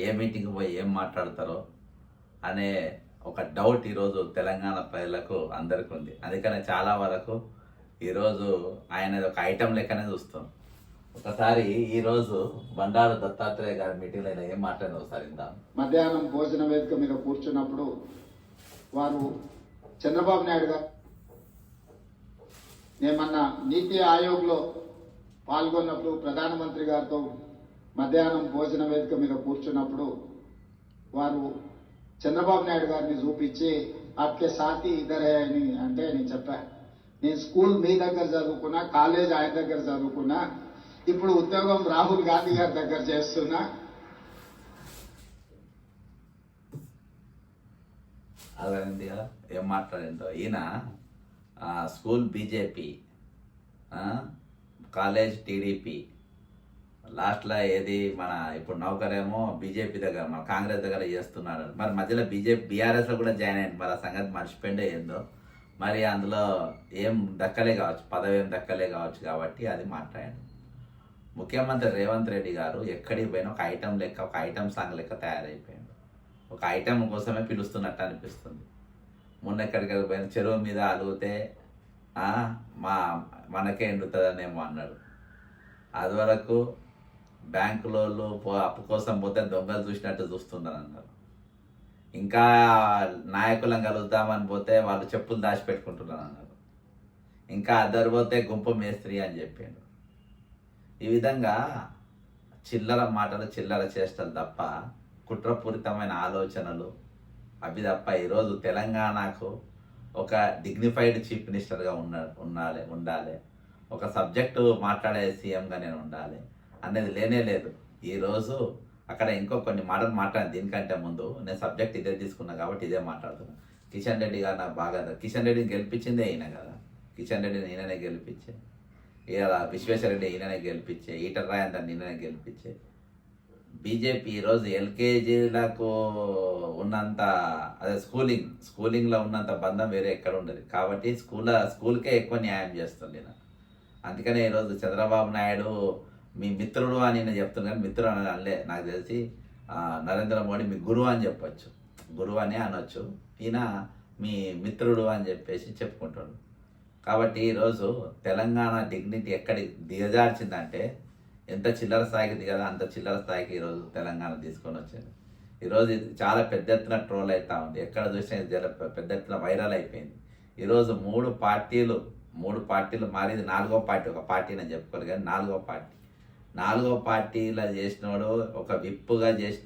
ఏ meeting పోయి ఏం మాట్లాడతారో అనే ఒక డౌట్ ఈరోజు తెలంగాణ ప్రజలకు అందరికీ ఉంది. అందుకనే చాలా వరకు ఈరోజు ఆయన ఒక ఐటెం లెక్కనే చూస్తాం. ఒకసారి ఈరోజు బండారు దత్తాత్రేయ గారి మీటింగ్లో ఆయన ఏం మాట్లాడిన ఒకసారి ఇందాం. మధ్యాహ్నం భోజన వేదిక మీద కూర్చున్నప్పుడు వారు చంద్రబాబు నాయుడు గారు నేమన్నా నీతి ఆయోగ్లో పాల్గొన్నప్పుడు ప్రధానమంత్రి గారితో మధ్యాహ్నం భోజన వేదిక మీద కూర్చున్నప్పుడు వారు చంద్రబాబు నాయుడు గారిని చూపించి ఆప్కే సాథీ ఇద్దరే అని అంటే నేను చెప్పా, నేను స్కూల్ మీ దగ్గర చదువుకున్నా, కాలేజ్ ఆయన దగ్గర చదువుకున్నా, ఇప్పుడు ఉద్యోగం రాహుల్ గాంధీ గారి దగ్గర చేస్తున్నా. అదేంటి కదా ఏం మాట్లాడిందో ఈయన స్కూల్ బీజేపీ, కాలేజ్ టీడీపీ, లాస్ట్లో ఏది మన ఇప్పుడు నౌకరేమో బీజేపీ దగ్గర మన కాంగ్రెస్ దగ్గర చేస్తున్నాడు. మరి మధ్యలో బీఆర్ఎస్లో కూడా జాయిన్ అయ్యింది. మరి ఆ సంగతి మర్చిపోయిండే ఏందో మరి అందులో ఏం దక్కలే కావచ్చు, పదవి ఏం దక్కలే కావచ్చు కాబట్టి అది మాట్లాడాడు. ముఖ్యమంత్రి రేవంత్ రెడ్డి గారు ఎక్కడికి పోయినా ఒక ఐటెం లెక్క, ఒక ఐటెం సాంగ్ లెక్క తయారైపోయాడు. ఒక ఐటెం కోసమే పిలుస్తున్నట్టు అనిపిస్తుంది. మొన్న ఎక్కడికి పోయిన చెరువు మీద అలిగితే మనకే ఎండుతుందనేమో అన్నాడు. అది వరకు బ్యాంకులో అప్పు కోసం పోతే దొంగలు చూసినట్టు చూస్తున్నారు అన్నారు. ఇంకా నాయకులను కలుగుతామని పోతే వాళ్ళు చెప్పులు దాచిపెట్టుకుంటున్నారు అన్నారు. ఇంకా అద్దరు పోతే గుంపు మేస్త్రి అని చెప్పిండు. ఈ విధంగా చిల్లర మాటలు, చిల్లర చేష్టలు తప్ప కుట్రపూరితమైన ఆలోచనలు అవి తప్ప ఈరోజు తెలంగాణకు ఒక డిగ్నిఫైడ్ చీఫ్ మినిస్టర్గా ఉండాలి, ఒక సబ్జెక్టు మాట్లాడే సీఎంగా నేను ఉండాలి అనేది లేనే లేదు. ఈరోజు అక్కడ ఇంకో కొన్ని మాటలు మాట్లాడాను. దీనికంటే ముందు నేను సబ్జెక్ట్ ఇదే తీసుకున్నా కాబట్టి ఇదే మాట్లాడుతున్నాను. కిషన్ రెడ్డి గారు నాకు బాగా, కిషన్ రెడ్డిని గెలిపించిందే ఈయన కదా, కిషన్ రెడ్డిని ఈయననే గెలిపించే, ఇలా విశ్వేశ్వరరెడ్డి ఈయననే గెలిపించే, ఈటల రాజేందర్ని ఈయననే గెలిపించే. బీజేపీ ఈరోజు ఎల్కేజీలకు ఉన్నంత అదే స్కూలింగ్లో ఉన్నంత బంధం వేరే ఎక్కడ ఉండదు కాబట్టి స్కూల్కే ఎక్కువ న్యాయం చేస్తుంది. అందుకనే ఈరోజు చంద్రబాబు నాయుడు మీ మిత్రుడు అని నేను చెప్తున్నాను, కానీ మిత్రుడు అని అనలే. నాకు తెలిసి నరేంద్ర మోడీ మీ గురువు అని చెప్పొచ్చు, గురువు అనే అనొచ్చు. ఈయన మీ మిత్రుడు అని చెప్పేసి చెప్పుకుంటాడు. కాబట్టి ఈరోజు తెలంగాణ డిగ్నిటీ ఎక్కడికి దిగజార్చిందంటే ఎంత చిల్లర స్థాయికి దిగదా అంత చిల్లర స్థాయికి ఈరోజు తెలంగాణ తీసుకొని వచ్చింది. ఈరోజు ఇది చాలా పెద్ద ఎత్తున ట్రోల్ అవుతూ ఉంది. ఎక్కడ చూసినా ఇది పెద్ద ఎత్తున వైరల్ అయిపోయింది. ఈరోజు మూడు పార్టీలు మారింది. 4వ పార్టీ, ఒక పార్టీ అని చెప్పుకోరు కానీ 4వ పార్టీలో చేసినోడు ఒక విప్పుగా చేసి